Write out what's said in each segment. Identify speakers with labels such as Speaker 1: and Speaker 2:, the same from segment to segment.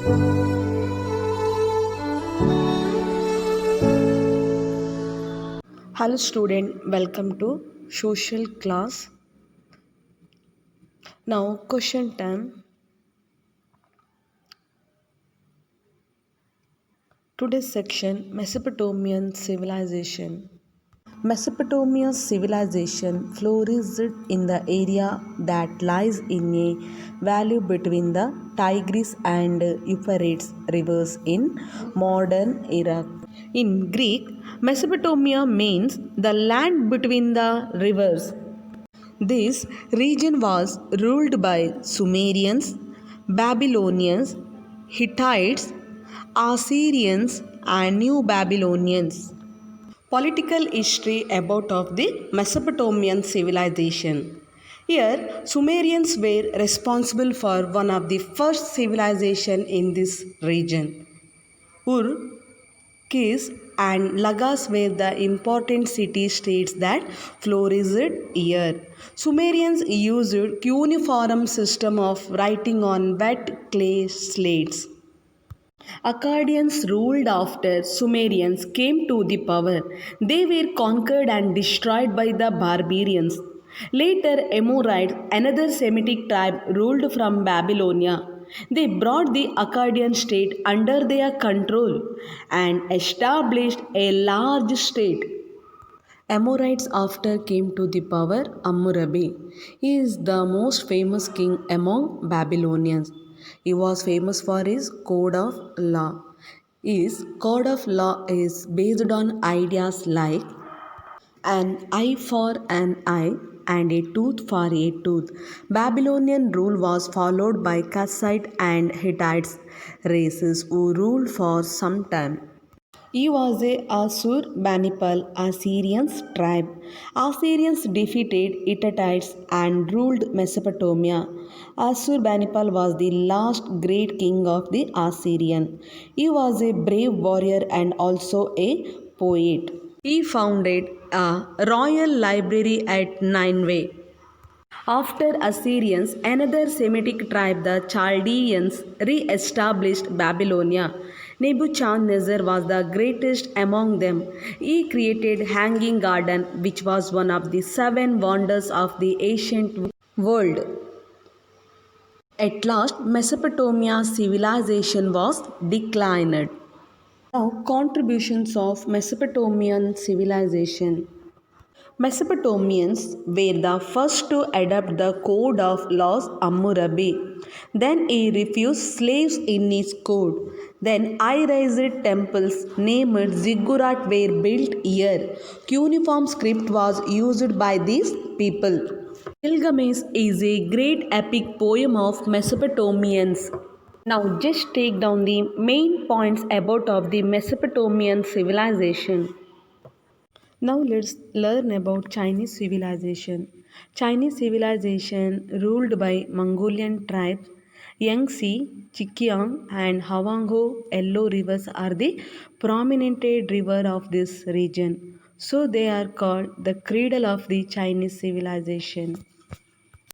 Speaker 1: Hello student, welcome to social class. Now question time. Today's section Mesopotamian civilization. Mesopotamia's civilization flourished in the area that lies in a valley between the Tigris and Euphrates rivers in modern Iraq. In Greek, Mesopotamia means the land between the rivers. This region was ruled by Sumerians, Babylonians, Hittites, Assyrians, and New Babylonians. Political history about of the Mesopotamian civilization. Here, Sumerians were responsible for one of the first civilization in this region. Ur, Kis and Lagos were the important city-states that flourished here. Sumerians used cuneiform system of writing on wet clay slates. Akkadians ruled after Sumerians came to the power. They were conquered and destroyed by the barbarians. Later, Amorites, another Semitic tribe, ruled from Babylonia. They brought the Akkadian state under their control and established a large state. Amorites after came to the power Hammurabi. He is the most famous king among Babylonians. He was famous for his code of law. His code of law is based on ideas like an eye for an eye and a tooth for a tooth. Babylonian rule was followed by Kassite and Hittites races who ruled for some time. He was a Assur-Banipal Assyrians tribe. Assyrians defeated Hittites and ruled Mesopotamia. Assur-Banipal was the last great king of the Assyrian. He was a brave warrior and also a poet. He founded a royal library at Nineveh. After Assyrians, another Semitic tribe, the Chaldeans, re-established Babylonia. Nebuchadnezzar was the greatest among them. He created Hanging Garden, which was one of the seven wonders of the ancient world. At last, Mesopotamia's civilization was declined. Now, contributions of Mesopotamian civilization. Mesopotamians were the first to adopt the code of laws Hammurabi. Then he refused slaves in his code. Then high-raised temples named ziggurat were built here. Cuneiform script was used by these people. Gilgamesh is a great epic poem of Mesopotamians. Now just take down the main points about of the Mesopotamian civilization. Now let's learn about Chinese civilization. Chinese civilization ruled by Mongolian tribes. Yangtze, Zhejiang and Huanghe Yellow rivers are the prominent river of this region. So they are called the cradle of the Chinese civilization.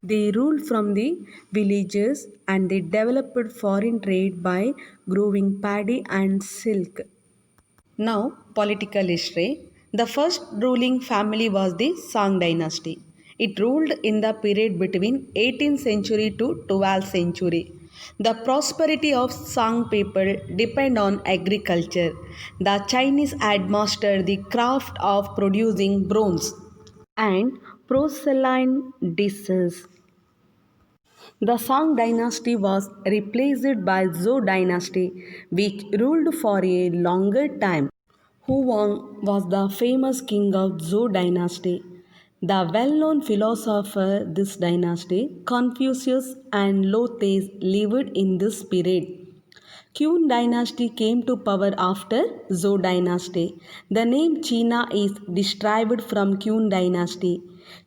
Speaker 1: They ruled from the villages and they developed foreign trade by growing paddy and silk. Now, political history. The first ruling family was the Song dynasty. It ruled in the period between 18th century to 12th century. The prosperity of Song people depend on agriculture. The Chinese had mastered the craft of producing bronze and porcelain dishes. The Song dynasty was replaced by Zhou dynasty, which ruled for a longer time. Huang was the famous king of Zhou dynasty. The well-known philosopher this dynasty, Confucius and Lao Tse lived in this period. Qin dynasty came to power after Zhou dynasty. The name China is derived from Qin dynasty.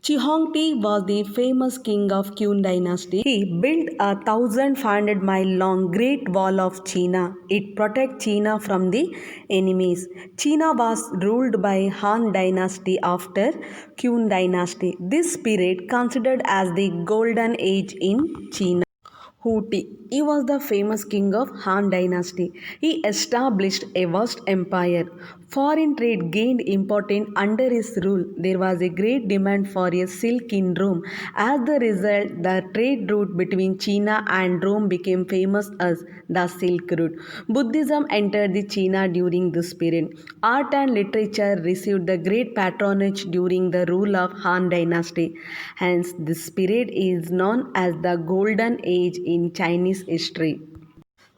Speaker 1: Chi Huangdi was the famous king of Qin dynasty. He built a 1,500-mile long Great Wall of China. It protects China from the enemies. China was ruled by Han dynasty after Qin dynasty. This period considered as the golden age in China. Huti. He was the famous king of Han dynasty. He established a vast empire. Foreign trade gained importance under his rule. There was a great demand for a silk in Rome. As the result, the trade route between China and Rome became famous as the Silk Route. Buddhism entered the China during this period. Art and literature received the great patronage during the rule of Han dynasty. Hence, this period is known as the Golden Age in Chinese history.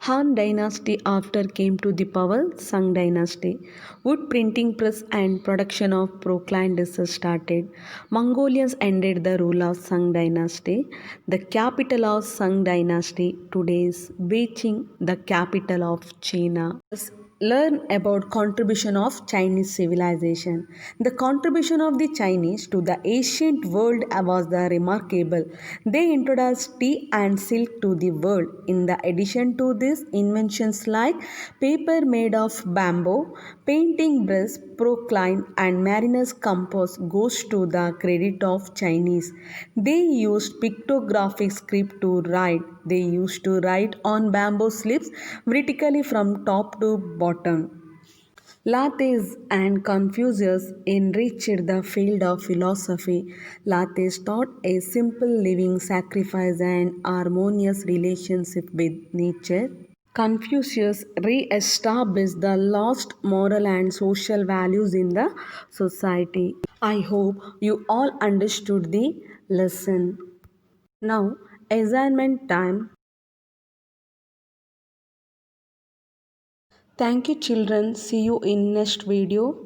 Speaker 1: Han dynasty after came to the power Sung dynasty. Wood printing press and production of proclaims started. Mongolians ended the rule of Sung dynasty. The capital of Sung dynasty today is Beijing, the capital of China. Learn about contribution of Chinese civilization. The contribution of the Chinese to the ancient world was the remarkable. They introduced tea and silk to the world. In the addition to this, inventions like paper made of bamboo, painting brush, procline, and mariner's compass goes to the credit of Chinese. They used pictographic script to write. They used to write on bamboo slips vertically from top to bottom. Lattes and Confucius enriched the field of philosophy. Lattes taught a simple living, sacrifice, and harmonious relationship with nature. Confucius re-established the lost moral and social values in the society. I hope you all understood the lesson. Now, assignment time. Thank you children. See you in next video.